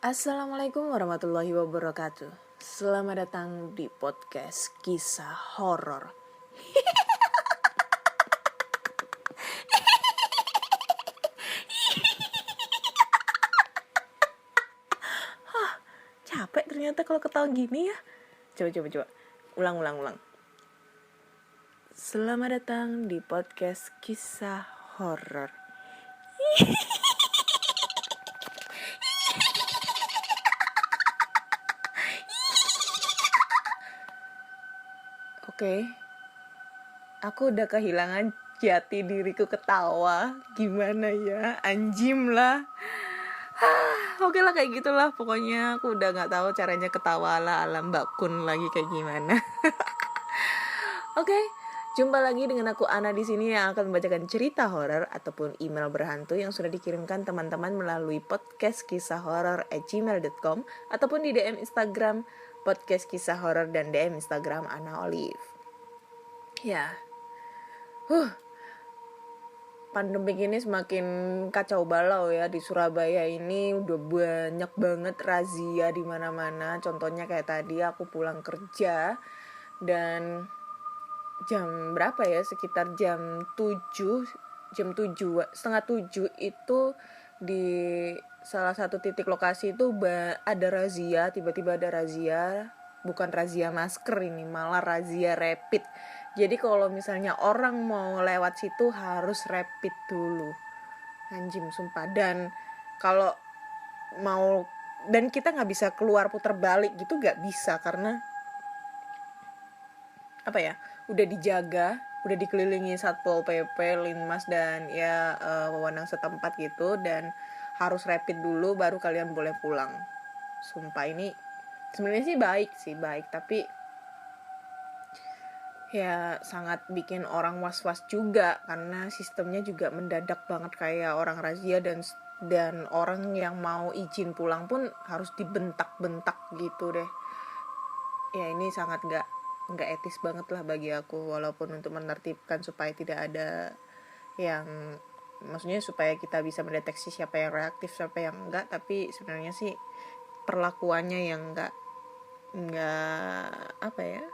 Assalamualaikum warahmatullahi wabarakatuh. Selamat datang di podcast kisah horor. Capek ternyata kalau ketawa gini ya. Coba. Ulang. Selamat datang di podcast kisah horor. Oke. Aku udah kehilangan jati diriku ketawa. Gimana ya? Anjim lah. Oke lah kayak gitulah. Pokoknya aku udah nggak tahu caranya ketawa ala Mbak Kun lagi kayak gimana. Oke, jumpa lagi dengan aku Ana di sini yang akan membacakan cerita horor ataupun email berhantu yang sudah dikirimkan teman-teman melalui podcast kisah horor@gmail.com ataupun di DM Instagram podcast kisah horor dan DM Instagram Ana Olive. Ya, pandemi ini semakin kacau balau ya di Surabaya ini udah banyak banget razia di mana-mana. Contohnya kayak tadi aku pulang kerja dan jam berapa ya, sekitar jam 7, setengah 7 itu di salah satu titik lokasi itu ada razia, tiba-tiba ada razia, bukan razia masker ini, malah razia rapid. Jadi kalau misalnya orang mau lewat situ harus rapid dulu. Anjing sumpah. Dan kalau mau, dan kita nggak bisa keluar putar balik gitu, nggak bisa karena apa ya, udah dijaga, udah dikelilingi Satpol PP, Linmas dan ya wewenang setempat gitu, dan harus rapid dulu baru kalian boleh pulang. Sumpah ini sebenarnya sih baik, tapi ya sangat bikin orang was-was juga karena sistemnya juga mendadak banget, kayak orang razia dan orang yang mau izin pulang pun harus dibentak-bentak gitu deh. Ya ini sangat nggak etis banget lah bagi aku, walaupun untuk menertibkan supaya tidak ada yang, maksudnya supaya kita bisa mendeteksi siapa yang reaktif siapa yang enggak, tapi sebenarnya sih perlakuannya yang nggak apa ya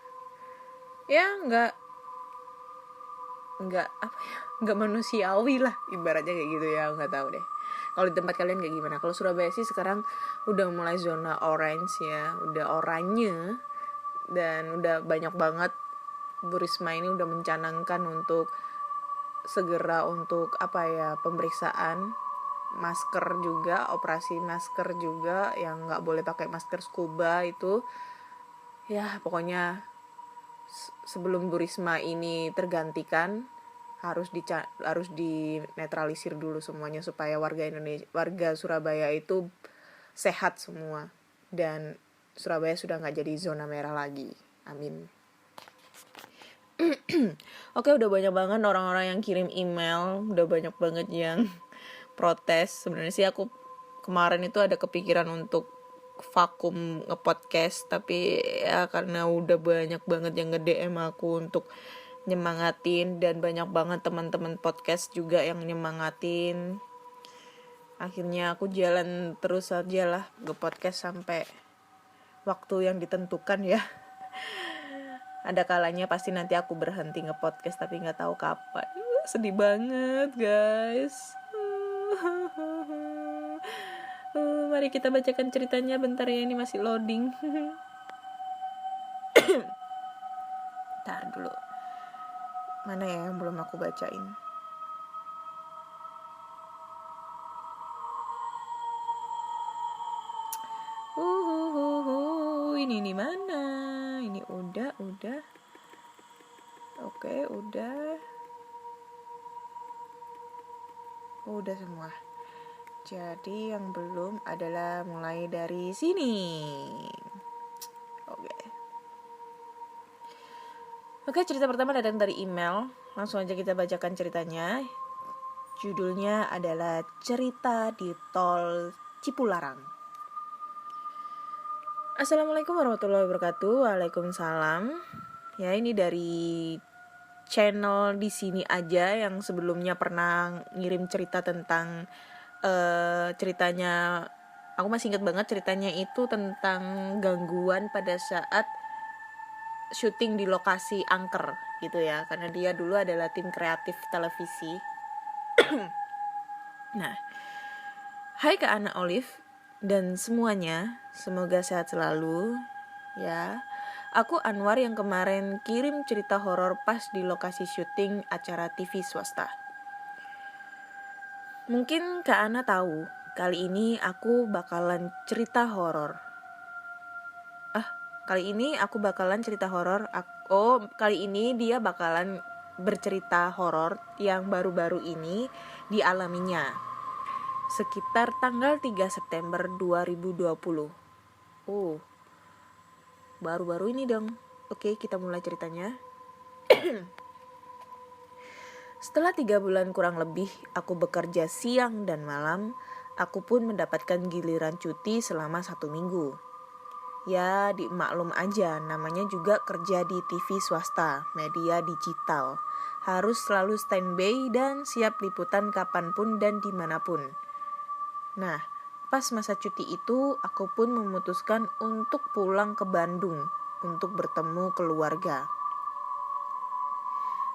nggak manusiawi lah ibaratnya kayak gitu ya. Nggak tahu deh kalau di tempat kalian kayak gimana. Kalau Surabaya sih sekarang udah mulai zona orange ya, udah oranye, dan udah banyak banget. Bu Risma ini udah mencanangkan untuk segera untuk pemeriksaan masker juga, operasi masker juga, yang nggak boleh pakai masker scuba itu. Ya pokoknya sebelum Bu Risma ini tergantikan harus dinetralisir dulu semuanya supaya warga Surabaya itu sehat semua dan Surabaya sudah nggak jadi zona merah lagi. Amin. Oke, udah banyak banget orang-orang yang kirim email, udah banyak banget yang protes. Sebenarnya sih aku kemarin itu ada kepikiran untuk vakum nge-podcast, tapi ya karena udah banyak banget yang nge-DM aku untuk nyemangatin, dan banyak banget teman-teman podcast juga yang nyemangatin. Akhirnya aku jalan terus aja lah nge-podcast sampai waktu yang ditentukan ya. Ada kalanya pasti nanti aku berhenti nge-podcast tapi gak tahu kapan. Sedih banget guys. Mari kita bacakan ceritanya. Bentar ya, ini masih loading. Bentar dulu. Mana ya yang belum aku bacain? Ini mana? Ini udah. Oke, udah semua. Jadi yang belum adalah mulai dari sini. Oke. Oke, cerita pertama datang dari email. Langsung aja kita bacakan ceritanya. Judulnya adalah Cerita di Tol Cipularang. Assalamualaikum warahmatullahi wabarakatuh. Waalaikumsalam. Ya, ini dari channel di sini aja yang sebelumnya pernah ngirim cerita tentang ceritanya. Aku masih ingat banget ceritanya itu tentang gangguan pada saat syuting di lokasi angker gitu ya, karena dia dulu adalah tim kreatif televisi. Nah, hai Kak Ana Olive dan semuanya, semoga sehat selalu ya. Aku Anwar yang kemarin kirim cerita horor pas di lokasi syuting acara TV swasta. Mungkin Kak Ana tahu, kali ini aku bakalan cerita horor. Kali ini dia bakalan bercerita horor yang baru-baru ini dialaminya. Sekitar tanggal 3 September 2020. Baru-baru ini dong. Oke, kita mulai ceritanya. Setelah 3 bulan kurang lebih aku bekerja siang dan malam, aku pun mendapatkan giliran cuti selama 1 minggu. Ya, dimaklum aja, namanya juga kerja di TV swasta, media digital. Harus selalu standby dan siap liputan kapanpun dan dimanapun. Nah, pas masa cuti itu, aku pun memutuskan untuk pulang ke Bandung untuk bertemu keluarga.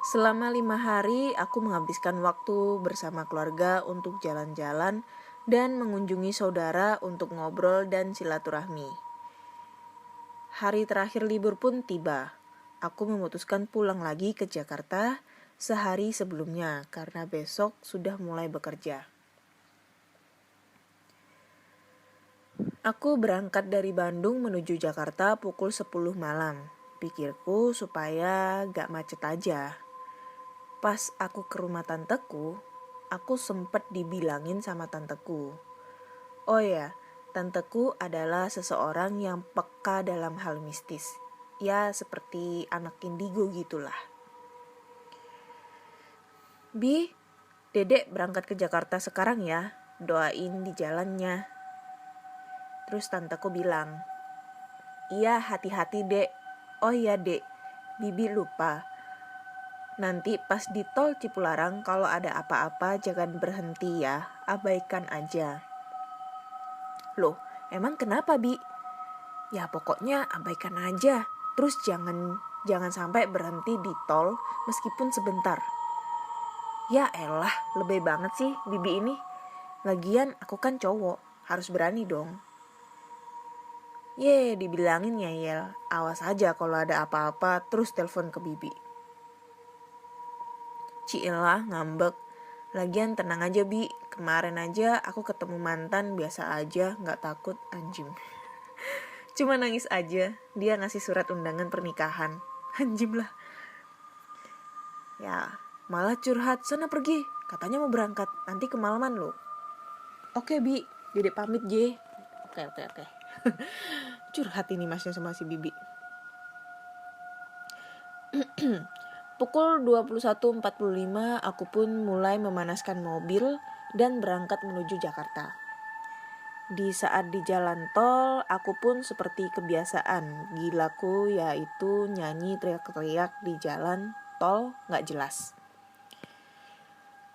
Selama 5 hari, aku menghabiskan waktu bersama keluarga untuk jalan-jalan dan mengunjungi saudara untuk ngobrol dan silaturahmi. Hari terakhir libur pun tiba. Aku memutuskan pulang lagi ke Jakarta sehari sebelumnya karena besok sudah mulai bekerja. Aku berangkat dari Bandung menuju Jakarta pukul 10 malam. Pikirku supaya gak macet aja. Pas aku ke rumah tanteku, aku sempet dibilangin sama tanteku. Oh ya, tanteku adalah seseorang yang peka dalam hal mistis. Ya, seperti anak indigo gitulah. Bi, Dedek berangkat ke Jakarta sekarang ya. Doain di jalannya. Terus tanteku bilang, iya hati-hati dek. Oh iya dek, Bibi lupa. Nanti pas di tol Cipularang kalau ada apa-apa jangan berhenti ya. Abaikan aja. Loh, emang kenapa Bi? Ya pokoknya abaikan aja. Terus jangan sampai berhenti di tol meskipun sebentar. Ya elah, lebay banget sih Bibi ini. Lagian aku kan cowok, harus berani dong. Dibilangin ngeyel. Awas aja kalau ada apa-apa terus telepon ke Bibi. Cilah ngambek. Lagian tenang aja Bi, kemarin aja aku ketemu mantan biasa aja, gak takut anjing. Cuma nangis aja, dia ngasih surat undangan pernikahan. Anjim lah. Ya, malah curhat, sana pergi, katanya mau berangkat, nanti kemalaman lo. Oke Bi, Dedek pamit J. Oke. Curhat ini masnya sama si Bibi. Pukul 21.45 aku pun mulai memanaskan mobil dan berangkat menuju Jakarta. Di saat di jalan tol, aku pun seperti kebiasaan gilaku yaitu nyanyi teriak-teriak di jalan tol gak jelas.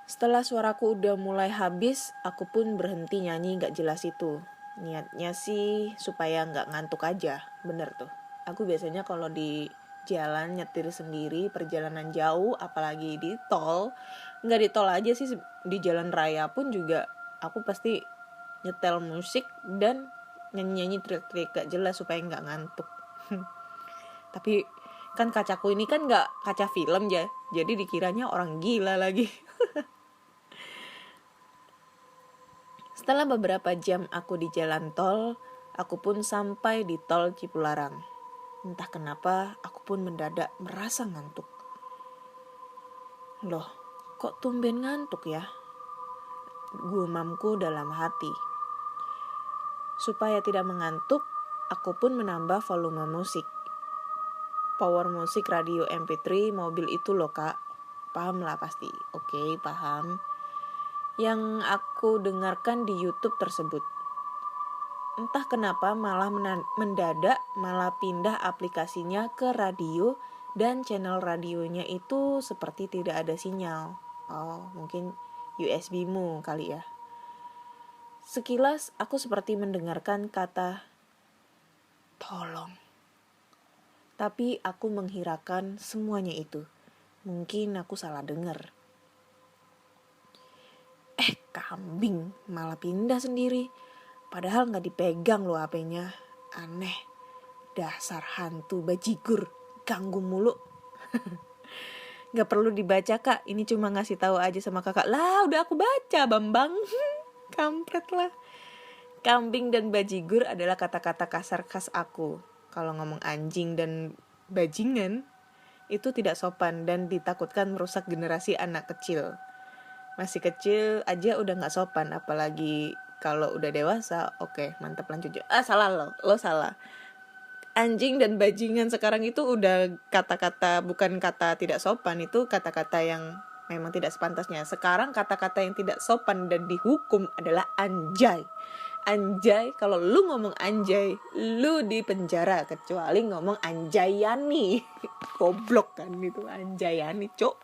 Setelah suaraku udah mulai habis, aku pun berhenti nyanyi gak jelas itu. Niatnya sih supaya gak ngantuk aja, bener tuh. Aku biasanya kalau di jalan nyetir sendiri perjalanan jauh apalagi di tol, nggak di tol aja sih, di jalan raya pun juga aku pasti nyetel musik dan nyanyi trik-trik gak jelas supaya nggak ngantuk. Tapi kan kacaku ini kan nggak kaca film ya, jadi dikiranya orang gila lagi. Setelah beberapa jam aku di jalan tol, aku pun sampai di tol Cipularang. Entah kenapa aku pun mendadak merasa ngantuk. Loh, kok tumben ngantuk ya? Gumamku dalam hati. Supaya tidak mengantuk, aku pun menambah volume musik. power musik, radio MP3, mobil itu loh kak. Paham lah pasti. Oke, paham. Yang aku dengarkan di YouTube tersebut. Entah kenapa malah mendadak malah pindah aplikasinya ke radio dan channel radionya itu seperti tidak ada sinyal. Oh, mungkin USB-mu kali ya. Sekilas aku seperti mendengarkan kata tolong. Tapi aku menghiraukan semuanya itu. Mungkin aku salah dengar. Kambing malah pindah sendiri. Padahal gak dipegang loh HP-nya. Aneh. Dasar hantu bajigur. Ganggu mulu. Gak perlu dibaca kak. Ini cuma ngasih tahu aja sama kakak. Lah udah aku baca Bambang. Kampret lah. Kambing dan bajigur adalah kata-kata kasar khas aku. Kalau ngomong anjing dan bajingan itu tidak sopan dan ditakutkan merusak generasi anak kecil. Masih kecil aja udah gak sopan, apalagi kalau udah dewasa. Oke, mantap, lanjut. Salah lo salah. Anjing dan bajingan sekarang itu udah kata-kata, bukan kata tidak sopan. Itu kata-kata yang memang tidak sepantasnya. Sekarang kata-kata yang tidak sopan dan dihukum adalah anjay. Anjay, kalau lu ngomong anjay, lu di penjara. Kecuali ngomong anjayani. Goblok kan itu, anjayani, cok.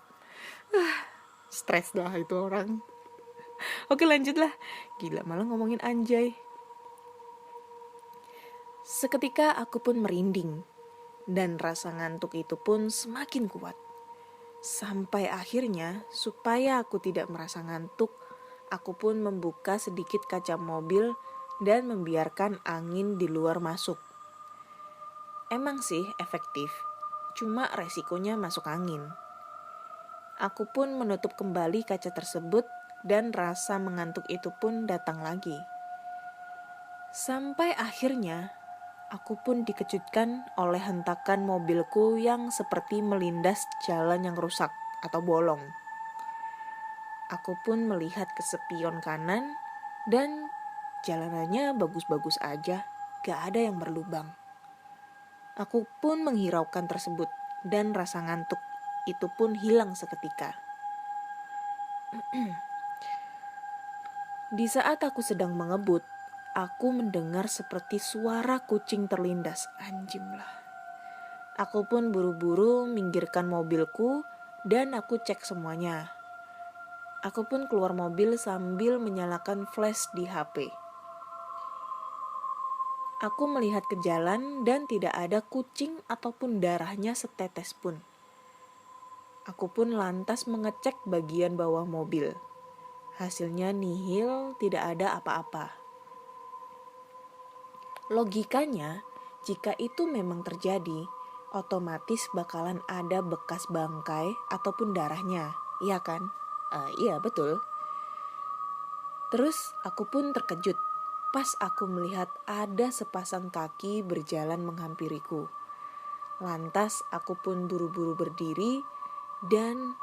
Stres lah itu orang. Oke, lanjut lah. Gila, malah ngomongin anjay. Seketika aku pun merinding. Dan rasa ngantuk itu pun semakin kuat. Sampai akhirnya, supaya aku tidak merasa ngantuk, aku pun membuka sedikit kaca mobil dan membiarkan angin di luar masuk. Emang sih efektif, cuma resikonya masuk angin. Aku pun menutup kembali kaca tersebut dan rasa mengantuk itu pun datang lagi. Sampai akhirnya, aku pun dikejutkan oleh hentakan mobilku yang seperti melindas jalan yang rusak atau bolong. Aku pun melihat ke spion kanan dan jalanannya bagus-bagus aja, gak ada yang berlubang. Aku pun menghiraukan tersebut dan rasa ngantuk itu pun hilang seketika. Di saat aku sedang mengebut, aku mendengar seperti suara kucing terlindas. Anjim lah. Aku pun buru-buru minggirkan mobilku dan aku cek semuanya. Aku pun keluar mobil sambil menyalakan flash di HP. Aku melihat ke jalan dan tidak ada kucing ataupun darahnya setetes pun. Aku pun lantas mengecek bagian bawah mobil. Hasilnya nihil, tidak ada apa-apa. Logikanya, jika itu memang terjadi, otomatis bakalan ada bekas bangkai ataupun darahnya, iya kan? Iya, betul. Terus aku pun terkejut pas aku melihat ada sepasang kaki berjalan menghampiriku. Lantas aku pun buru-buru berdiri dan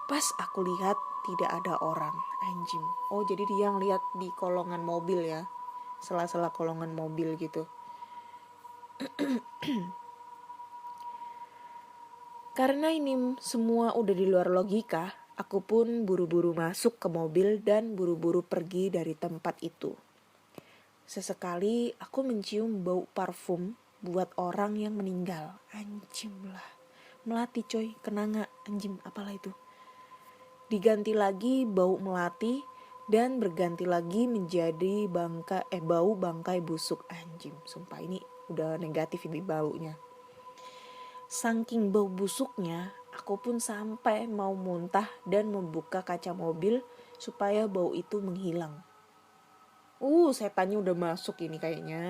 pas aku lihat tidak ada orang. Anjing. Oh, jadi dia ngeliat di kolongan mobil ya. Sela-sela kolongan mobil gitu. Karena ini semua udah di luar logika, aku pun buru-buru masuk ke mobil dan buru-buru pergi dari tempat itu. Sesekali aku mencium bau parfum buat orang yang meninggal. Anjim lah. Melati coy, kenanga, anjim, apalah itu. Diganti lagi bau melati dan berganti lagi menjadi bau bangkai busuk. Anjim, sumpah ini udah negatif ini baunya. Saking bau busuknya, aku pun sampai mau muntah dan membuka kaca mobil supaya bau itu menghilang. Setannya udah masuk ini kayaknya.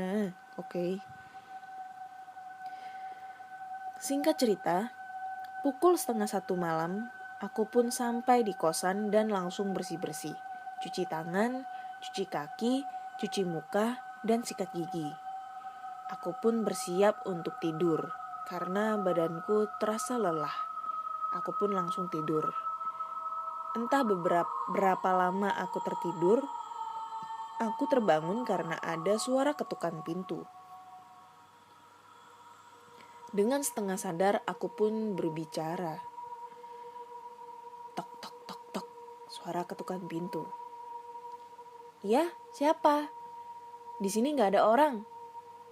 Oke. Singkat cerita, pukul 12:30 malam, aku pun sampai di kosan dan langsung bersih-bersih. Cuci tangan, cuci kaki, cuci muka, dan sikat gigi. Aku pun bersiap untuk tidur, karena badanku terasa lelah. Aku pun langsung tidur. Entah berapa lama aku tertidur, aku terbangun karena ada suara ketukan pintu. Dengan setengah sadar aku pun berbicara. Tok tok tok tok, suara ketukan pintu. Ya, siapa? Di sini nggak ada orang.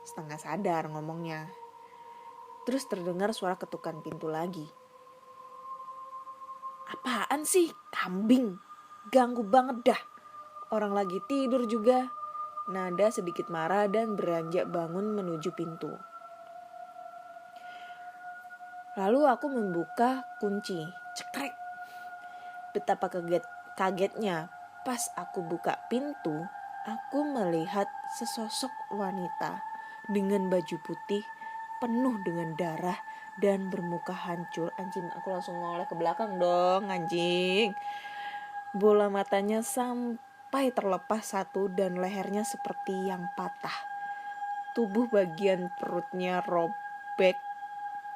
Setengah sadar ngomongnya. Terus terdengar suara ketukan pintu lagi. Apaan sih? Kambing. Ganggu banget dah. Orang lagi tidur juga. Nada sedikit marah dan beranjak bangun menuju pintu. Lalu aku membuka kunci. Cekrek. Betapa kagetnya. Pas aku buka pintu, aku melihat sesosok wanita dengan baju putih penuh dengan darah dan bermuka hancur. Anjing, aku langsung noleh ke belakang dong, anjing. Bola matanya sampai terlepas satu dan lehernya seperti yang patah. Tubuh bagian perutnya robek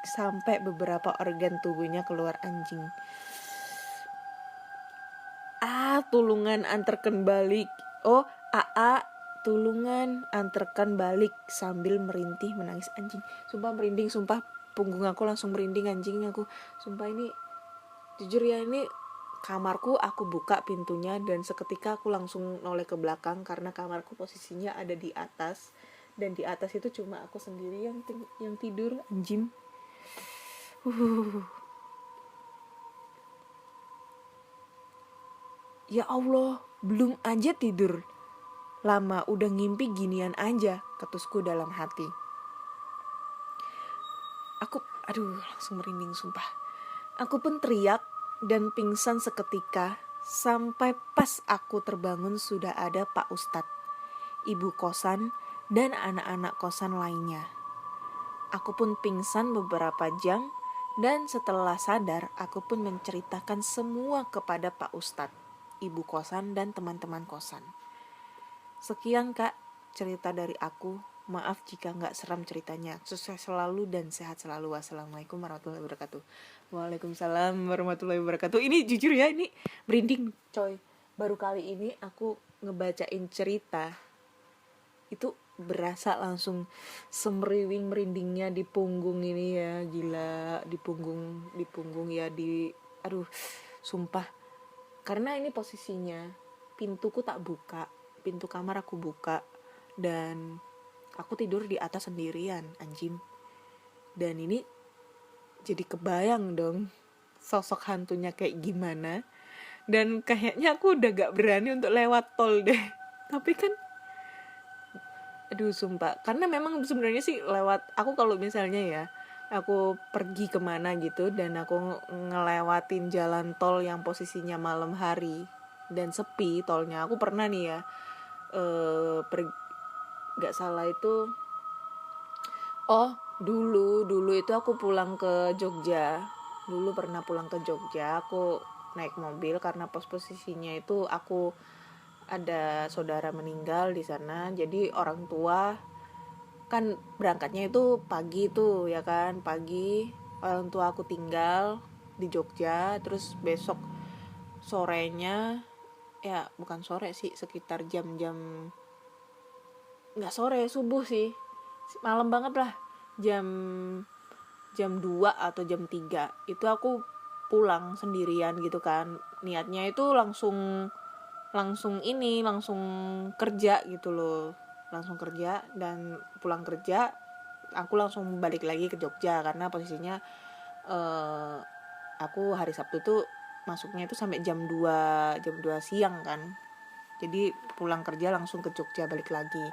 sampai beberapa organ tubuhnya keluar, anjing. Tulungan antarkan balik. Tulungan antarkan balik sambil merintih menangis, anjing. Sumpah merinding, sumpah punggung aku langsung merinding, anjing. Aku sumpah ini jujur ya, ini kamarku, aku buka pintunya dan seketika aku langsung noleh ke belakang karena kamarku posisinya ada di atas dan di atas itu cuma aku sendiri yang tidur, anjing. Ya Allah, belum aja tidur lama udah ngimpi ginian aja, ketusku dalam hati. Langsung merinding sumpah. Aku pun teriak dan pingsan seketika sampai pas aku terbangun sudah ada Pak Ustadz, ibu kosan, dan anak-anak kosan lainnya. Aku pun pingsan beberapa jam dan setelah sadar aku pun menceritakan semua kepada Pak Ustadz, ibu kosan, dan teman-teman kosan. Sekian Kak, cerita dari aku. Maaf jika gak seram ceritanya. Sukses selalu dan sehat selalu. Wassalamualaikum warahmatullahi wabarakatuh. Waalaikumsalam warahmatullahi wabarakatuh. Ini jujur ya, ini merinding coy. Baru kali ini aku ngebacain cerita itu berasa langsung semeriwing merindingnya di punggung ini ya. Gila, di punggung ya, sumpah. Karena ini posisinya pintuku tak buka, pintu kamar aku buka, dan aku tidur di atas sendirian, anjing. Dan ini jadi kebayang dong sosok hantunya kayak gimana. Dan kayaknya aku udah gak berani untuk lewat tol deh. Tapi kan sumpah, karena memang sebenarnya sih lewat, aku kalau misalnya ya aku pergi kemana gitu dan aku ngelewatin jalan tol yang posisinya malam hari dan sepi tolnya, aku pernah nih ya gak salah itu dulu itu aku pulang ke Jogja. Dulu pernah pulang ke Jogja, aku naik mobil karena posisinya itu aku ada saudara meninggal di sana. Jadi orang tua kan berangkatnya itu pagi tuh ya kan, pagi orang tua aku tinggal di Jogja, terus besok sorenya, ya bukan sore sih, sekitar jam-jam nggak sore, subuh sih, malam banget lah, jam 2 atau jam 3 itu aku pulang sendirian gitu kan. Niatnya itu langsung kerja gitu loh, langsung kerja, dan pulang kerja aku langsung balik lagi ke Jogja karena posisinya aku hari Sabtu tuh masuknya itu sampai jam 2 siang kan. Jadi pulang kerja langsung ke Jogja balik lagi.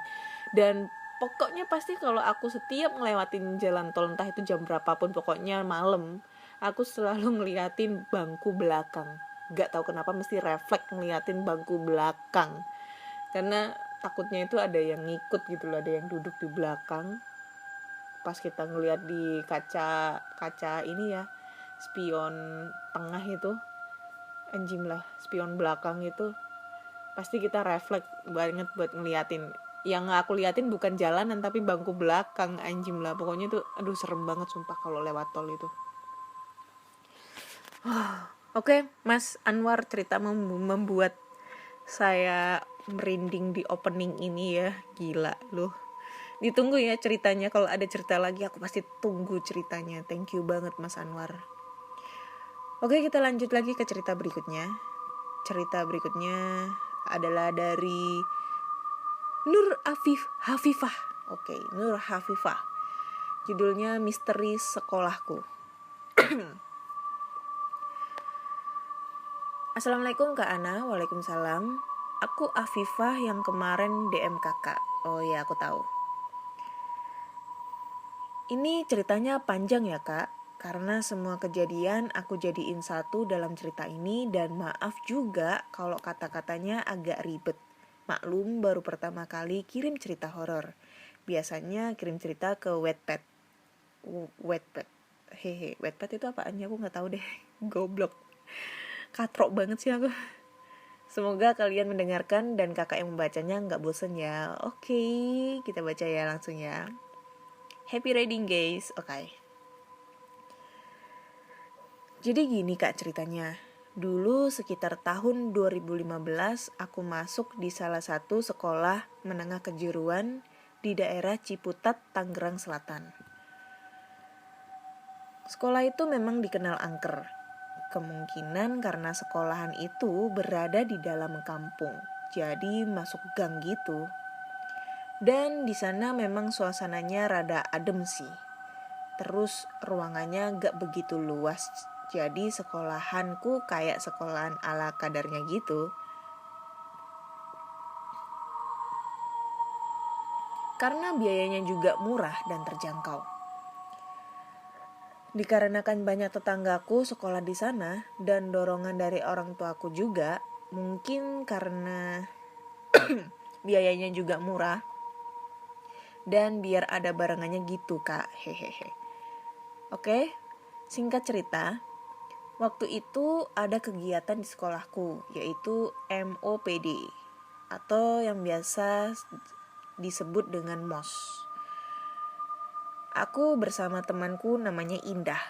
Dan pokoknya pasti kalau aku setiap ngelewatin jalan tol, entah itu jam berapapun, pokoknya malam, aku selalu ngeliatin bangku belakang. Gak tahu kenapa mesti refleks ngeliatin bangku belakang, karena takutnya itu ada yang ngikut gitu loh, ada yang duduk di belakang. Pas kita ngeliat di kaca ini ya, spion tengah itu, anjing lah, spion belakang itu pasti kita refleks banget buat ngeliatin. Yang aku liatin bukan jalanan tapi bangku belakang, anjing lah. Pokoknya tuh serem banget sumpah kalau lewat tol itu. Oke, Mas Anwar, cerita membuat saya merinding di opening ini ya. Gila loh. Ditunggu ya ceritanya, kalau ada cerita lagi aku pasti tunggu ceritanya. Thank you banget Mas Anwar. Oke, kita lanjut lagi ke cerita berikutnya. Cerita berikutnya adalah dari Nur Hafifah. Oke, Nur Hafifah. Judulnya Misteri Sekolahku. Assalamualaikum Kak Ana. Waalaikumsalam. Aku Afifah yang kemarin DM kakak. Oh iya, aku tahu. Ini ceritanya panjang ya Kak, karena semua kejadian aku jadiin satu dalam cerita ini, dan maaf juga kalau kata-katanya agak ribet. Maklum baru pertama kali kirim cerita horor. Biasanya kirim cerita ke Wattpad. Wattpad itu apaannya aku nggak tahu deh. Goblok. Katrok banget sih aku. Semoga kalian mendengarkan dan kakak yang membacanya nggak bosen ya. Oke, kita baca ya langsung ya. Happy reading guys. Oke. Jadi gini Kak ceritanya. Dulu sekitar tahun 2015 aku masuk di salah satu sekolah menengah kejuruan di daerah Ciputat, Tangerang Selatan. Sekolah itu memang dikenal angker. Kemungkinan karena sekolahan itu berada di dalam kampung. Jadi masuk gang gitu. Dan di sana memang suasananya rada adem sih. Terus ruangannya gak begitu luas. Jadi sekolahanku kayak sekolahan ala kadarnya gitu. Karena biayanya juga murah dan terjangkau. Dikarenakan banyak tetanggaku sekolah di sana dan dorongan dari orang tuaku juga, mungkin karena biayanya juga murah. Dan biar ada barengannya gitu Kak, hehehe. Oke, singkat cerita, waktu itu ada kegiatan di sekolahku, yaitu MOPD, atau yang biasa disebut dengan MOS. Aku bersama temanku namanya Indah.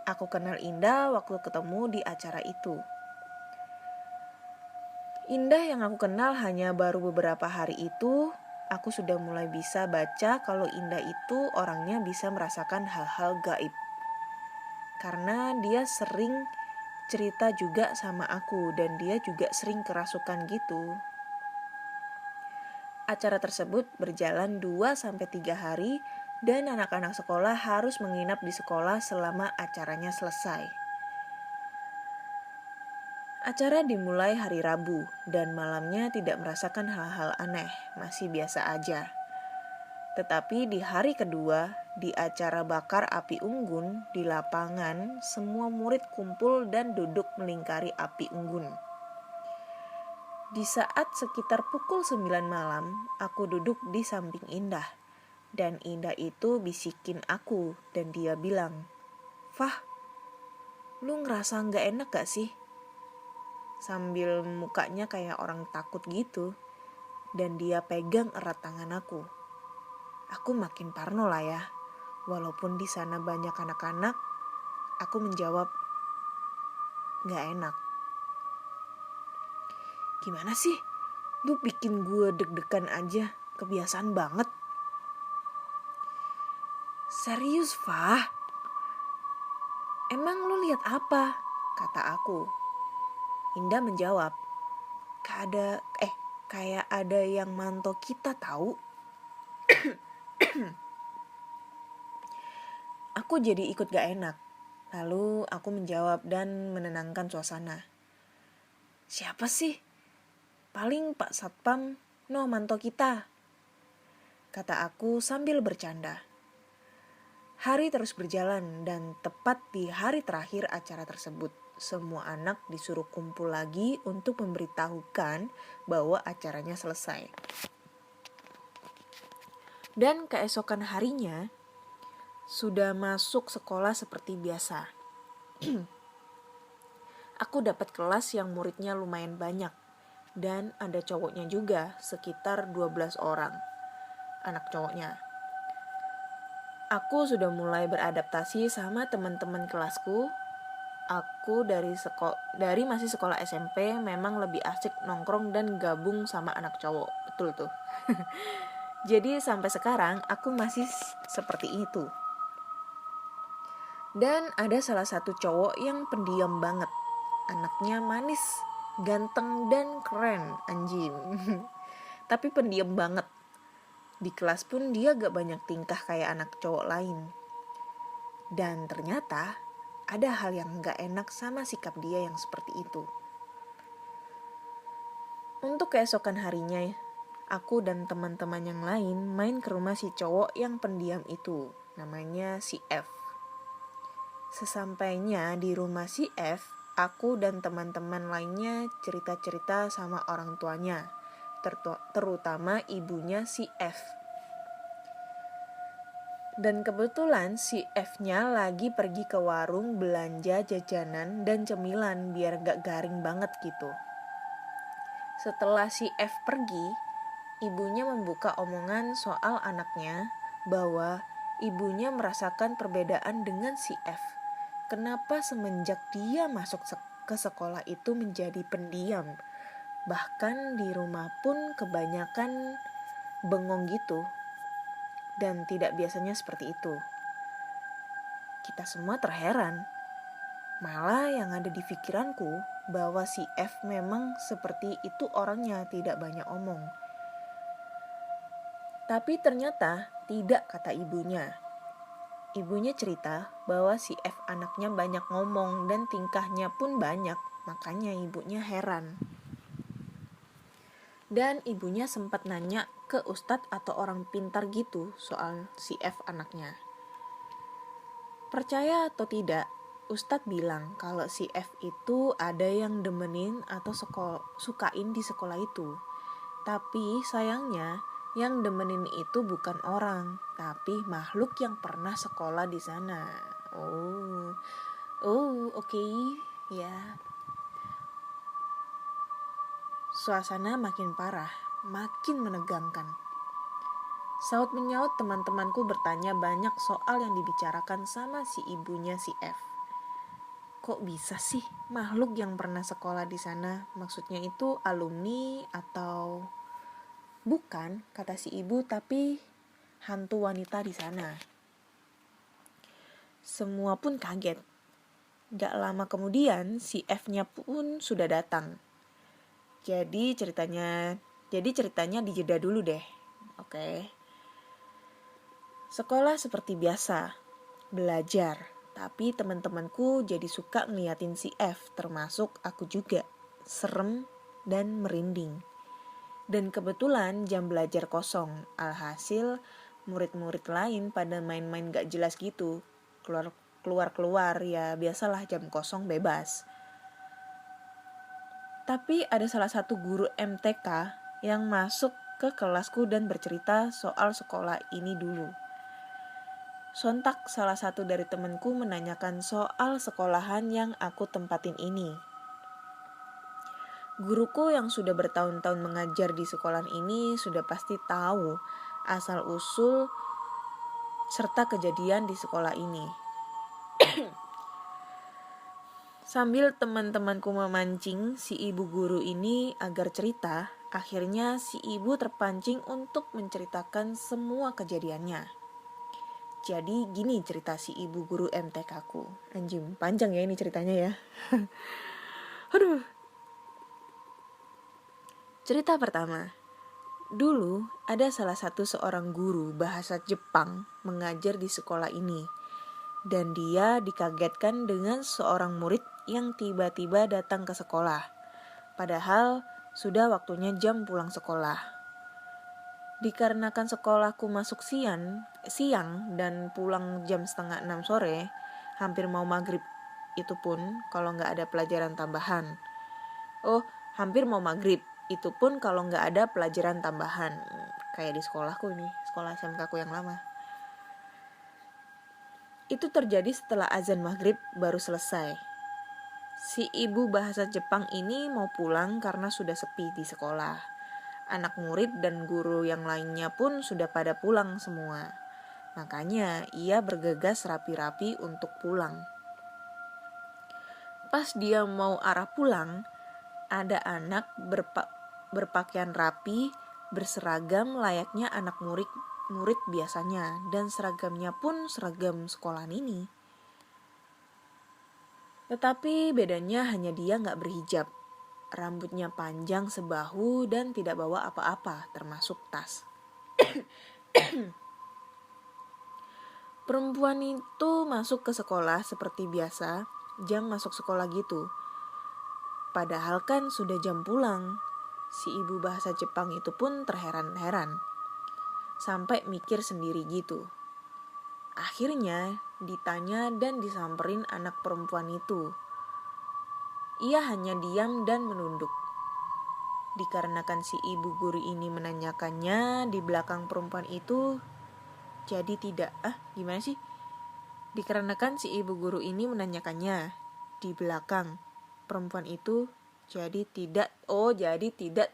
Aku kenal Indah waktu ketemu di acara itu. Indah yang aku kenal hanya baru beberapa hari itu, aku sudah mulai bisa baca kalau Indah itu orangnya bisa merasakan hal-hal gaib. Karena dia sering cerita juga sama aku dan dia juga sering kerasukan gitu. Acara tersebut berjalan 2-3 hari dan anak-anak sekolah harus menginap di sekolah selama acaranya selesai. Acara dimulai hari Rabu dan malamnya tidak merasakan hal-hal aneh, masih biasa aja. Tetapi di hari kedua, di acara bakar api unggun di lapangan, semua murid kumpul dan duduk melingkari api unggun. Di saat sekitar pukul 9 malam, aku duduk di samping Indah. Dan Indah itu bisikin aku dan dia bilang, "Fah, lu ngerasa gak enak gak sih?" Sambil mukanya kayak orang takut gitu. Dan dia pegang erat tangan aku. Aku makin parno lah ya. Walaupun di sana banyak anak-anak, aku menjawab, "Gak enak." "Gimana sih? Lu bikin gue deg-degan aja. Kebiasaan banget." "Serius, Fah? Emang lu lihat apa?" kata aku. Indah menjawab, kayak ada yang mantau kita tahu." Aku jadi ikut gak enak. Lalu aku menjawab dan menenangkan suasana. "Siapa sih? Paling Pak Satpam no mantau kita," kata aku sambil bercanda. Hari terus berjalan dan tepat di hari terakhir acara tersebut, semua anak disuruh kumpul lagi untuk memberitahukan bahwa acaranya selesai. Dan keesokan harinya, sudah masuk sekolah seperti biasa. Aku dapat kelas yang muridnya lumayan banyak, dan ada cowoknya juga, sekitar 12 orang, anak cowoknya. Aku sudah mulai beradaptasi sama teman-teman kelasku. Aku dari masih sekolah SMP memang lebih asik nongkrong dan gabung sama anak cowok. Betul tuh. Jadi sampai sekarang aku masih seperti itu. Dan ada salah satu cowok yang pendiam banget. Anaknya manis, ganteng dan keren, anjing. Tapi pendiam banget. Di kelas pun dia gak banyak tingkah kayak anak cowok lain. Dan ternyata ada hal yang gak enak sama sikap dia yang seperti itu. Untuk keesokan harinya, aku dan teman-teman yang lain main ke rumah si cowok yang pendiam itu. Namanya si F. Sesampainya di rumah si F, aku dan teman-teman lainnya cerita-cerita sama orang tuanya, terutama ibunya si F. Dan kebetulan si F-nya lagi pergi ke warung belanja jajanan dan cemilan biar gak garing banget gitu. Setelah si F pergi, ibunya membuka omongan soal anaknya bahwa ibunya merasakan perbedaan dengan si F. Kenapa semenjak dia masuk ke sekolah itu menjadi pendiam? Bahkan di rumah pun kebanyakan bengong gitu. Dan tidak biasanya seperti itu. Kita semua terheran. Malah yang ada di pikiranku bahwa si F memang seperti itu orangnya, tidak banyak omong. Tapi ternyata tidak, kata ibunya. Ibunya cerita bahwa si F anaknya banyak ngomong dan tingkahnya pun banyak, makanya ibunya heran. Dan ibunya sempat nanya ke ustadz atau orang pintar gitu soal si F anaknya. Percaya atau tidak, ustadz bilang kalau si F itu ada yang demenin atau sukain di sekolah itu. Tapi sayangnya yang demenin itu bukan orang, tapi makhluk yang pernah sekolah di sana. Oke. Ya. Suasana makin parah, makin menegangkan. Saut menyaut teman-temanku bertanya banyak soal yang dibicarakan sama si ibunya si F. Kok bisa sih makhluk yang pernah sekolah di sana? Maksudnya itu alumni atau bukan, kata si ibu, tapi hantu wanita di sana. Semua pun kaget. Gak lama kemudian si F-nya pun sudah datang. Jadi ceritanya dijeda dulu deh. Oke. Sekolah seperti biasa, belajar. Tapi teman-temanku jadi suka ngeliatin si F, termasuk aku juga. Serem dan merinding. Dan kebetulan jam belajar kosong. Alhasil murid-murid lain pada main-main gak jelas gitu. Keluar ya, biasalah jam kosong bebas. Tapi ada salah satu guru MTK yang masuk ke kelasku dan bercerita soal sekolah ini dulu. Sontak salah satu dari temanku menanyakan soal sekolahan yang aku tempatin ini. Guruku yang sudah bertahun-tahun mengajar di sekolah ini sudah pasti tahu asal-usul serta kejadian di sekolah ini. Sambil teman-temanku memancing si ibu guru ini agar cerita, akhirnya si ibu terpancing untuk menceritakan semua kejadiannya. Jadi gini cerita si ibu guru MTK ku. Anjing, panjang ya ini ceritanya ya. Aduh. Cerita pertama. Dulu ada salah satu seorang guru bahasa Jepang mengajar di sekolah ini. Dan dia dikagetkan dengan seorang murid yang tiba-tiba datang ke sekolah. Padahal sudah waktunya jam pulang sekolah. Dikarenakan sekolahku masuk siang dan pulang jam 5:30 sore, hampir mau maghrib. Itu pun kalau gak ada pelajaran tambahan. Hampir mau maghrib. Itu pun kalau gak ada pelajaran tambahan. Kayak di sekolahku nih, sekolah SMK ku yang lama. Itu terjadi setelah azan maghrib baru selesai. Si ibu bahasa Jepang ini mau pulang karena sudah sepi di sekolah. Anak murid dan guru yang lainnya pun sudah pada pulang semua. Makanya ia bergegas rapi-rapi untuk pulang. Pas dia mau arah pulang, ada anak berpakaian rapi berseragam layaknya anak murid biasanya, dan seragamnya pun seragam sekolahan ini. Tetapi bedanya hanya dia gak berhijab. Rambutnya panjang sebahu dan tidak bawa apa-apa, termasuk tas. Perempuan itu masuk ke sekolah seperti biasa, jam masuk sekolah gitu. Padahal kan sudah jam pulang. Si ibu bahasa Jepang itu pun terheran-heran. Sampai mikir sendiri gitu. Akhirnya ditanya dan disamperin anak perempuan itu. Ia hanya diam dan menunduk. Dikarenakan si ibu guru ini menanyakannya di belakang perempuan itu, jadi tidak. Gimana sih? Dikarenakan si ibu guru ini menanyakannya di belakang perempuan itu, jadi tidak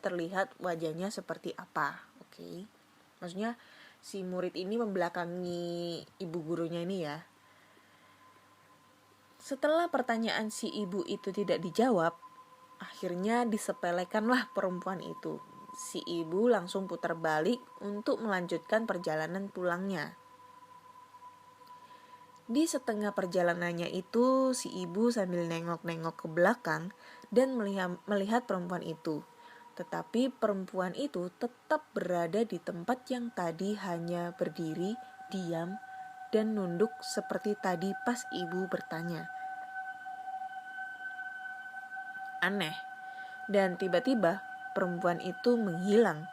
terlihat wajahnya seperti apa. Oke. Maksudnya si murid ini membelakangi ibu gurunya ini ya. Setelah pertanyaan si ibu itu tidak dijawab, akhirnya disepelekanlah perempuan itu. Si ibu langsung putar balik untuk melanjutkan perjalanan pulangnya. Di setengah perjalanannya itu, si ibu sambil nengok-nengok ke belakang dan melihat perempuan itu. Tetapi perempuan itu tetap berada di tempat yang tadi hanya berdiri, diam, dan nunduk seperti tadi pas ibu bertanya. Aneh. Dan tiba-tiba perempuan itu menghilang.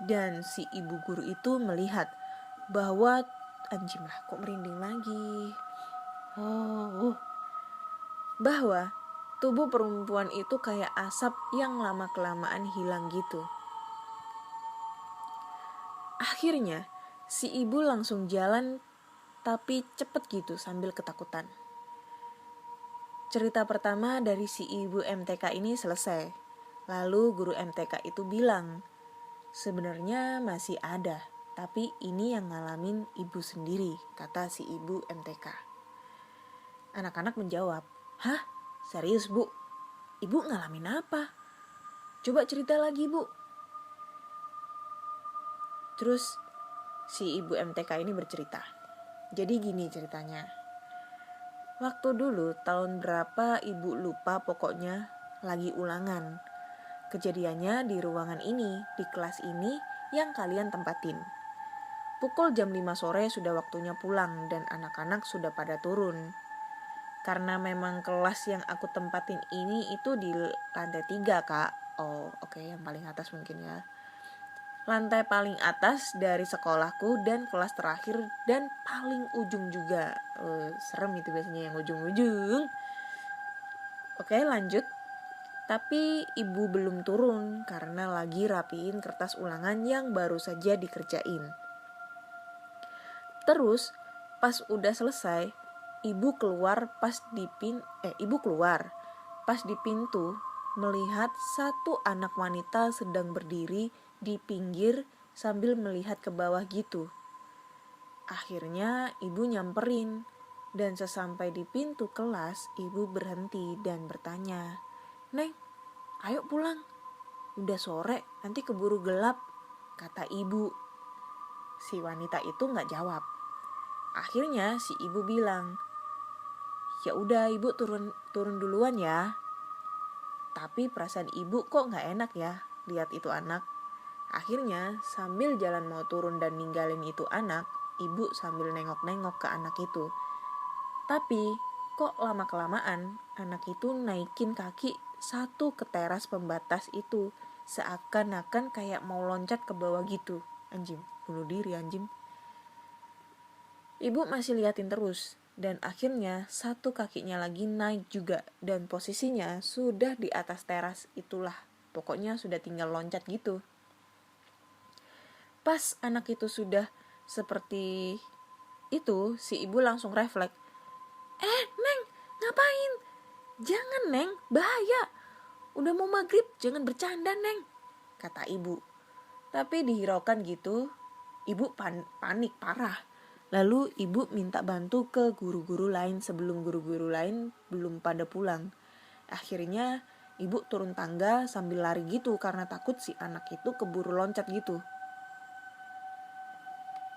Dan si ibu guru itu melihat bahwa anjing lah, kok merinding lagi. Bahwa tubuh perempuan itu kayak asap yang lama-kelamaan hilang gitu. Akhirnya si ibu langsung jalan tapi cepet gitu sambil ketakutan. Cerita pertama dari si ibu MTK ini selesai. Lalu guru MTK itu bilang, sebenarnya masih ada, tapi ini yang ngalamin ibu sendiri, kata si ibu MTK. Anak-anak menjawab, hah? Serius bu? Ibu ngalamin apa? Coba cerita lagi bu. Terus si ibu MTK ini bercerita. Jadi gini ceritanya. Waktu dulu tahun berapa ibu lupa, pokoknya lagi ulangan. Kejadiannya di ruangan ini, di kelas ini yang kalian tempatin. Pukul jam 5 sore sudah waktunya pulang dan anak-anak sudah pada turun. Karena memang kelas yang aku tempatin ini itu di lantai 3 kak. Oke, yang paling atas mungkin ya. Lantai paling atas dari sekolahku dan kelas terakhir dan paling ujung juga. Serem itu biasanya yang ujung-ujung. Oke, lanjut. Tapi ibu belum turun karena lagi rapiin kertas ulangan yang baru saja dikerjain. Terus pas udah selesai, ibu keluar pas di pintu melihat satu anak wanita sedang berdiri di pinggir sambil melihat ke bawah gitu. Akhirnya ibu nyamperin dan sesampai di pintu kelas, ibu berhenti dan bertanya, "Neng, ayo pulang. Udah sore, nanti keburu gelap," kata ibu. Si wanita itu gak jawab. Akhirnya si ibu bilang, "Ya udah ibu turun duluan ya." Tapi perasaan ibu kok gak enak ya lihat itu anak. Akhirnya sambil jalan mau turun dan ninggalin itu anak, ibu sambil nengok-nengok ke anak itu. Tapi kok lama-kelamaan anak itu naikin kaki satu ke teras pembatas itu, seakan-akan kayak mau loncat ke bawah gitu. Anjing, bunuh diri anjing. Ibu masih liatin terus dan akhirnya satu kakinya lagi naik juga dan posisinya sudah di atas teras itulah. Pokoknya sudah tinggal loncat gitu. Pas anak itu sudah seperti itu, si ibu langsung refleks. Neng, ngapain? Jangan neng, bahaya. Udah mau maghrib, jangan bercanda neng, kata ibu. Tapi dihiraukan gitu, ibu panik parah. Lalu ibu minta bantu ke guru-guru lain sebelum guru-guru lain belum pada pulang. Akhirnya Ibu turun tangga sambil lari gitu karena takut si anak itu keburu loncat gitu.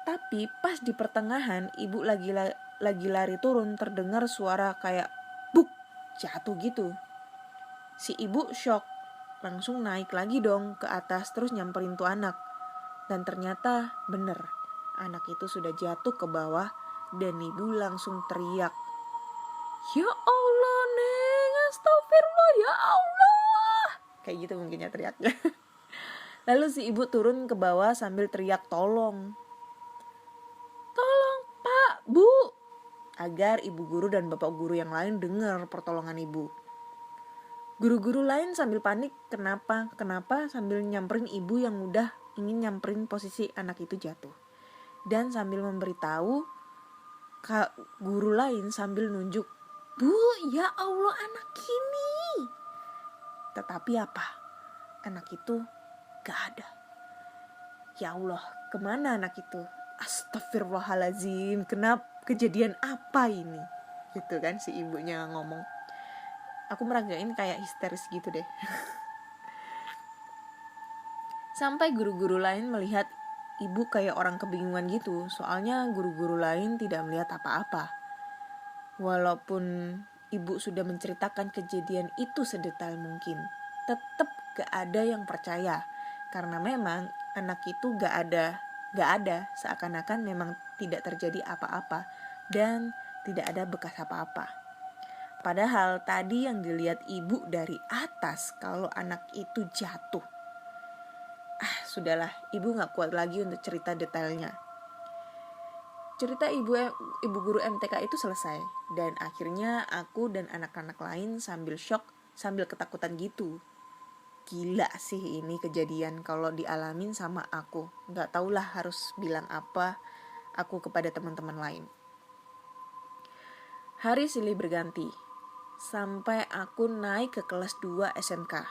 Tapi pas di pertengahan ibu lagi lari turun, terdengar suara kayak buk, jatuh gitu. Si ibu shock, langsung naik lagi dong ke atas terus nyamperin tuh anak. Dan ternyata bener, anak itu sudah jatuh ke bawah dan ibu langsung teriak, "Ya Allah, Neng, astagfirullah, ya Allah." Kayak gitu mungkinnya teriaknya. Lalu si ibu turun ke bawah sambil teriak tolong. "Tolong Pak, Bu." Agar ibu guru dan bapak guru yang lain dengar pertolongan ibu. Guru-guru lain sambil panik, kenapa sambil nyamperin ibu yang udah ingin nyamperin posisi anak itu jatuh. Dan sambil memberitahu guru lain sambil nunjuk, "Bu, ya Allah anak ini." Tetapi apa? Anak itu gak ada. Ya Allah, kemana anak itu? Astagfirullahaladzim, kenapa, kejadian apa ini? Gitu kan si ibunya ngomong. Aku meragain kayak histeris gitu deh. Sampai guru-guru lain melihat ibu kayak orang kebingungan gitu. Soalnya guru-guru lain tidak melihat apa-apa. Walaupun ibu sudah menceritakan kejadian itu sedetail mungkin, tetap gak ada yang percaya. Karena memang anak itu gak ada, seakan-akan memang tidak terjadi apa-apa dan tidak ada bekas apa-apa. Padahal tadi yang dilihat ibu dari atas kalau anak itu jatuh. Sudahlah, ibu gak kuat lagi untuk cerita detailnya. Cerita ibu guru MTK itu selesai. Dan akhirnya aku dan anak-anak lain sambil shock, sambil ketakutan gitu. Gila sih ini kejadian kalau dialamin sama aku. Gak taulah harus bilang apa aku kepada teman-teman lain. Hari silih berganti. Sampai aku naik ke kelas 2 SMK.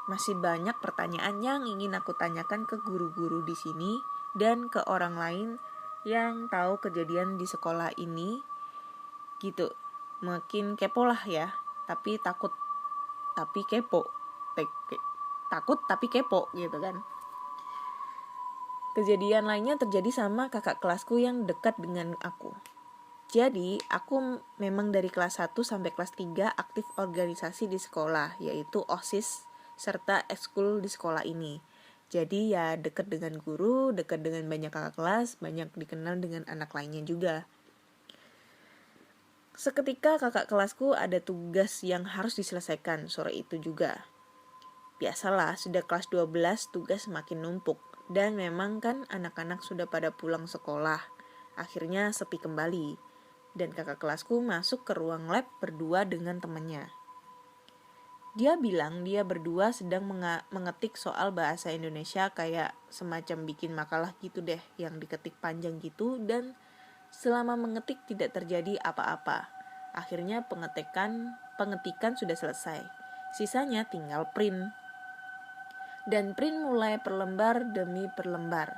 Masih banyak pertanyaan yang ingin aku tanyakan ke guru-guru di sini dan ke orang lain yang tahu kejadian di sekolah ini. Gitu. Makin kepo lah ya, tapi takut tapi kepo. Takut tapi kepo gitu kan. Kejadian lainnya terjadi sama kakak kelasku yang dekat dengan aku. Jadi, aku memang dari kelas 1 sampai kelas 3 aktif organisasi di sekolah, yaitu OSIS serta ekskul di sekolah ini. Jadi ya dekat dengan guru, dekat dengan banyak kakak kelas, banyak dikenal dengan anak lainnya juga. Seketika kakak kelasku ada tugas yang harus diselesaikan sore itu juga. Biasalah, sudah kelas 12 tugas makin numpuk. Dan memang kan anak-anak sudah pada pulang sekolah. Akhirnya sepi kembali. Dan kakak kelasku masuk ke ruang lab berdua dengan temannya. Dia bilang dia berdua sedang mengetik soal bahasa Indonesia, kayak semacam bikin makalah gitu deh, yang diketik panjang gitu, dan selama mengetik tidak terjadi apa-apa. Akhirnya pengetikan sudah selesai. Sisanya tinggal print. Dan print mulai per lembar demi per lembar.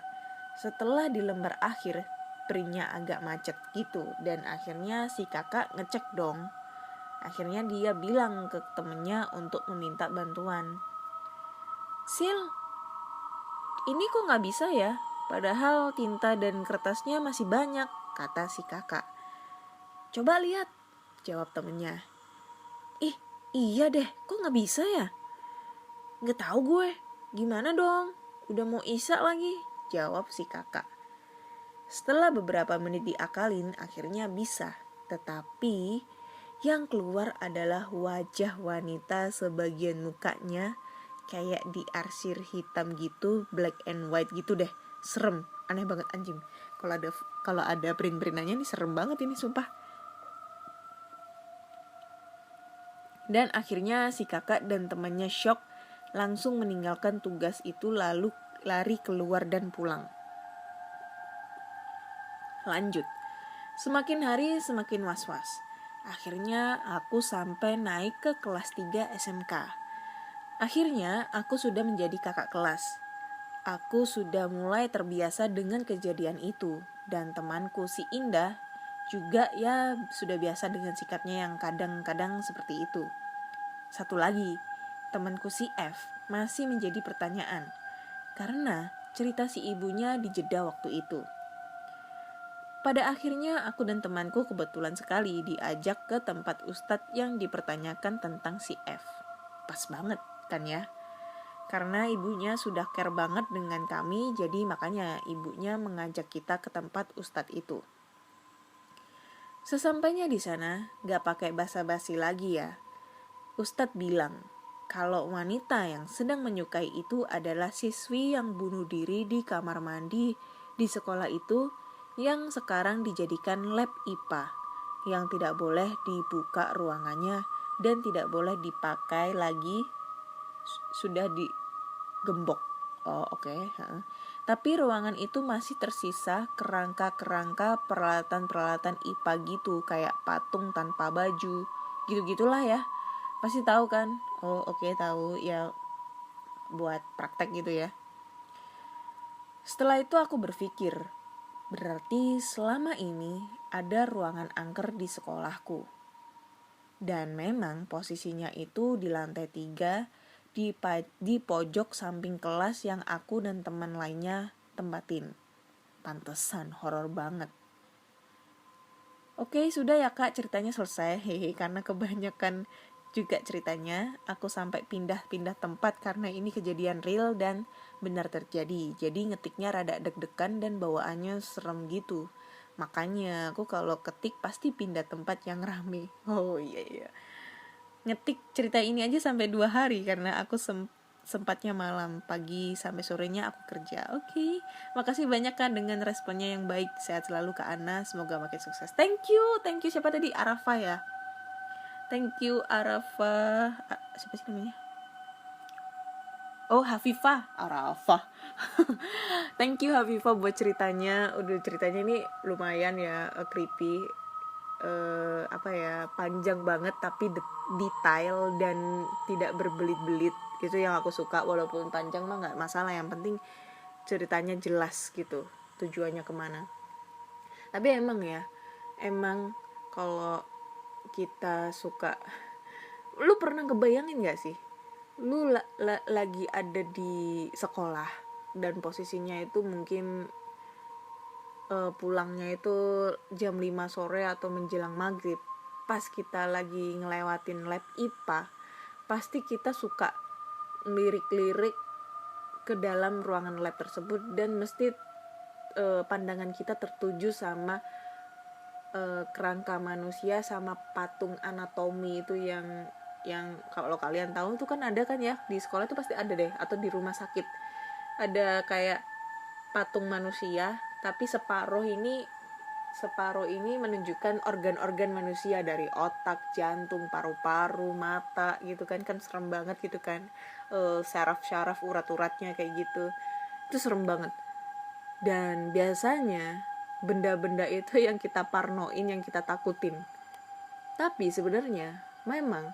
Setelah di lembar akhir, printnya agak macet gitu, dan akhirnya si kakak ngecek dong. Akhirnya dia bilang ke temennya untuk meminta bantuan. "Sil, ini kok gak bisa ya? Padahal tinta dan kertasnya masih banyak," kata si kakak. "Coba lihat," jawab temennya. "Ih, iya deh, kok gak bisa ya?" "Gak tahu gue, gimana dong? Udah mau isya lagi," jawab si kakak. Setelah beberapa menit diakalin, akhirnya bisa. Tetapi yang keluar adalah wajah wanita sebagian mukanya kayak diarsir hitam gitu, black and white gitu deh. Serem, aneh banget anjing. Kalau ada print-printannya ini serem banget ini sumpah. Dan akhirnya si kakak dan temannya shock, langsung meninggalkan tugas itu lalu lari keluar dan pulang. Lanjut. Semakin hari semakin was-was. Akhirnya aku sampai naik ke kelas 3 SMK. Akhirnya aku sudah menjadi kakak kelas. Aku sudah mulai terbiasa dengan kejadian itu. Dan temanku si Indah juga ya sudah biasa dengan sikapnya yang kadang-kadang seperti itu. Satu lagi, temanku si F masih menjadi pertanyaan, karena cerita si ibunya dijeda waktu itu. Pada akhirnya aku dan temanku kebetulan sekali diajak ke tempat ustadz yang dipertanyakan tentang si F. Pas banget kan ya? Karena ibunya sudah care banget dengan kami, jadi makanya ibunya mengajak kita ke tempat ustadz itu. Sesampainya di sana, gak pakai basa-basi lagi ya. Ustadz bilang, kalau wanita yang sedang menyukai itu adalah siswi yang bunuh diri di kamar mandi di sekolah itu, yang sekarang dijadikan lab IPA, yang tidak boleh dibuka ruangannya dan tidak boleh dipakai lagi, sudah digembok. Oh oke. Tapi ruangan itu masih tersisa kerangka-kerangka peralatan-peralatan IPA gitu, kayak patung tanpa baju, gitu-gitulah ya. Pasti tahu kan? Oh oke, tahu ya, buat praktek gitu ya. Setelah itu aku berpikir, berarti selama ini ada ruangan angker di sekolahku. Dan memang posisinya itu di lantai 3, di pojok samping kelas yang aku dan teman lainnya tempatin. Pantesan horor banget. Oke, sudah ya Kak, ceritanya selesai. Hehe, karena kebanyakan juga ceritanya, aku sampai pindah-pindah tempat karena ini kejadian real dan benar terjadi. Jadi ngetiknya rada deg-degan dan bawaannya serem gitu. Makanya aku kalau ketik pasti pindah tempat yang rame. Oh iya. Ngetik cerita ini aja sampai 2 hari karena aku sempatnya malam, pagi sampai sorenya aku kerja. Oke. Makasih banyak kan dengan responnya yang baik. Sehat selalu Kak Ana, semoga makin sukses. Thank you siapa tadi? Arafa ya. Thank you Arafa. Siapa sih namanya? Oh, Hafifah. Arafah. Thank you Hafifah buat ceritanya. Udah ceritanya ini lumayan ya, creepy. Panjang banget tapi detail dan tidak berbelit-belit. Itu yang aku suka, walaupun panjang mah gak masalah, yang penting ceritanya jelas gitu, tujuannya kemana. Tapi emang kalau kita suka, lu pernah kebayangin gak sih, lu lagi ada di sekolah dan posisinya itu mungkin pulangnya itu jam 5 sore atau menjelang maghrib, pas kita lagi ngelewatin lab IPA, pasti kita suka lirik-lirik ke dalam ruangan lab tersebut dan mesti pandangan kita tertuju sama kerangka manusia sama patung anatomi itu yang kalau kalian tahu tuh kan ada kan ya, di sekolah tuh pasti ada deh, atau di rumah sakit ada kayak patung manusia tapi separuh ini menunjukkan organ-organ manusia, dari otak, jantung, paru-paru, mata gitu kan serem banget gitu kan, syaraf-syaraf, urat-uratnya kayak gitu, itu serem banget. Dan biasanya benda-benda itu yang kita parnoin, yang kita takutin. Tapi sebenarnya memang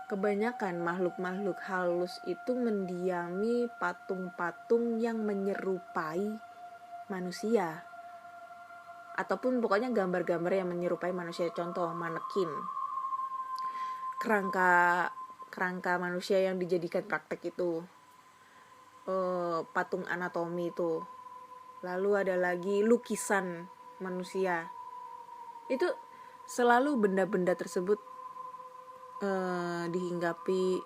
kebanyakan makhluk-makhluk halus itu mendiami patung-patung yang menyerupai manusia, ataupun pokoknya gambar-gambar yang menyerupai manusia. Contoh manekin, kerangka manusia yang dijadikan praktek itu, patung anatomi itu. Lalu ada lagi lukisan manusia. Itu selalu benda-benda tersebut dihinggapi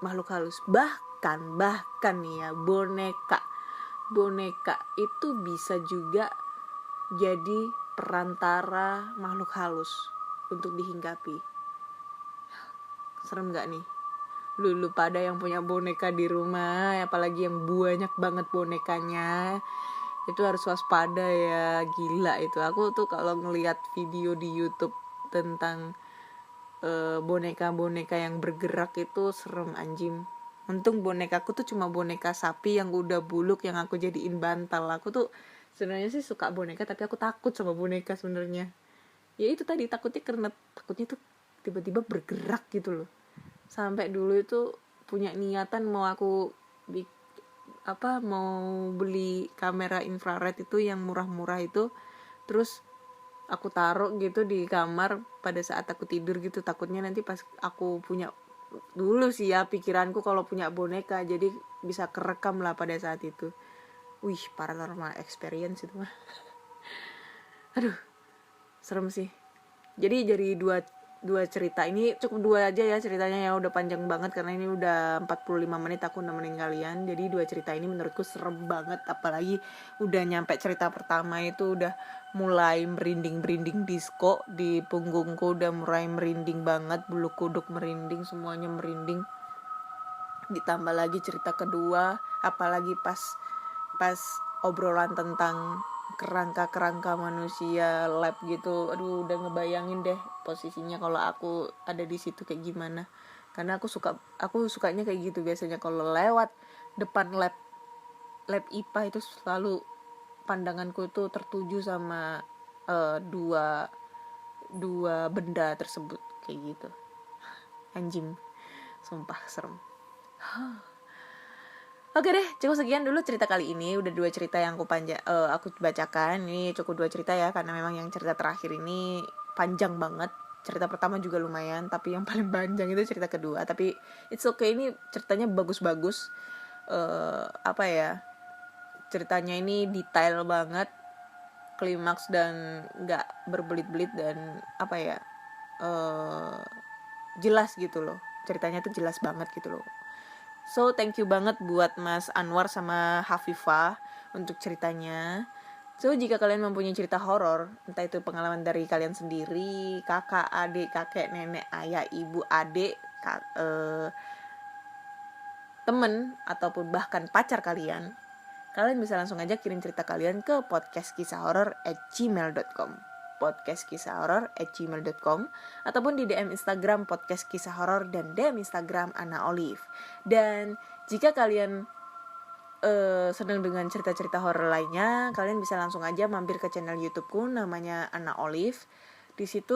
makhluk halus. Bahkan nih ya, boneka itu bisa juga jadi perantara makhluk halus untuk dihinggapi. Serem gak nih? Lu pada yang punya boneka di rumah, apalagi yang banyak banget bonekanya, itu harus waspada ya. Gila itu, aku tuh kalau ngelihat video di YouTube tentang boneka-boneka yang bergerak itu serem anjing. Untung bonekaku tuh cuma boneka sapi yang udah buluk yang aku jadiin bantal. Aku tuh sebenarnya sih suka boneka, tapi aku takut sama boneka sebenarnya. Ya itu tadi, takutnya tuh tiba-tiba bergerak gitu loh. Sampai dulu itu punya niatan mau beli kamera infrared itu yang murah-murah itu, terus aku taruh gitu di kamar pada saat aku tidur gitu, takutnya nanti pas aku punya dulu sih ya pikiranku kalau punya boneka, jadi bisa kerekam lah pada saat itu. Wih, paranormal experience itu mah. Aduh, serem sih. Jadi dari dua cerita ini, cukup dua aja ya ceritanya ya, udah panjang banget karena ini udah 45 menit aku nemenin kalian. Jadi dua cerita ini menurutku serem banget, apalagi udah nyampe cerita pertama itu udah mulai merinding disco di punggungku, udah mulai merinding banget, bulu kuduk merinding, semuanya merinding. Ditambah lagi cerita kedua, apalagi pas obrolan tentang kerangka manusia lab gitu, aduh udah ngebayangin deh posisinya kalau aku ada di situ kayak gimana. Karena aku sukanya kayak gitu biasanya kalau lewat depan lab IPA itu selalu pandanganku tuh tertuju sama dua benda tersebut kayak gitu. Anjing, sumpah serem. Oke deh, cukup sekian dulu cerita kali ini. Udah 2 cerita yang aku bacakan. Ini cukup 2 cerita ya, karena memang yang cerita terakhir ini panjang banget. Cerita pertama juga lumayan, tapi yang paling panjang itu cerita kedua. Tapi it's okay, ini ceritanya bagus-bagus. Apa ya? Ceritanya ini detail banget, klimaks dan nggak berbelit-belit dan apa ya? Jelas gitu loh. Ceritanya tuh jelas banget gitu loh. So thank you banget buat Mas Anwar sama Hafifah untuk ceritanya. So jika kalian mempunyai cerita horor, entah itu pengalaman dari kalian sendiri, kakak, adik, kakek, nenek, ayah, ibu, adik, temen, ataupun bahkan pacar kalian bisa langsung aja kirim cerita kalian ke podcastkisahhoror@gmail.com podcastkisahhoror@gmail.com ataupun di DM Instagram podcast kisah horor dan DM Instagram Ana Olive. Dan jika kalian senang dengan cerita-cerita horor lainnya, kalian bisa langsung aja mampir ke channel YouTubeku namanya Ana Olive. Di situ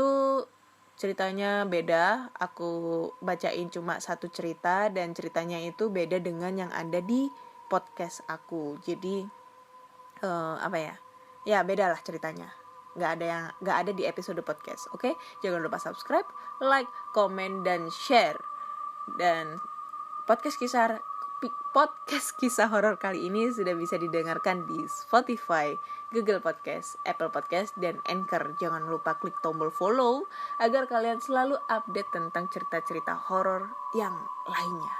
ceritanya beda, aku bacain cuma satu cerita dan ceritanya itu beda dengan yang ada di podcast aku. Jadi apa ya? Ya beda lah ceritanya. Nggak ada di episode podcast. Oke? Jangan lupa subscribe, like, komen, dan share. Dan podcast kisah horor kali ini sudah bisa didengarkan di Spotify, Google Podcast, Apple Podcast, dan Anchor. Jangan lupa klik tombol follow agar kalian selalu update tentang cerita-cerita horor yang lainnya.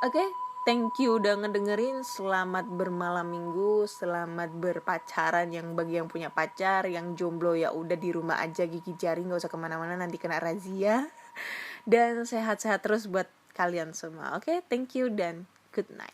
Oke? Thank you udah ngedengerin. Selamat bermalam minggu, selamat berpacaran yang bagi yang punya pacar, yang jomblo ya udah di rumah aja gigi jari, nggak usah kemana-mana nanti kena razia. Dan sehat-sehat terus buat kalian semua. Oke, thank you dan good night.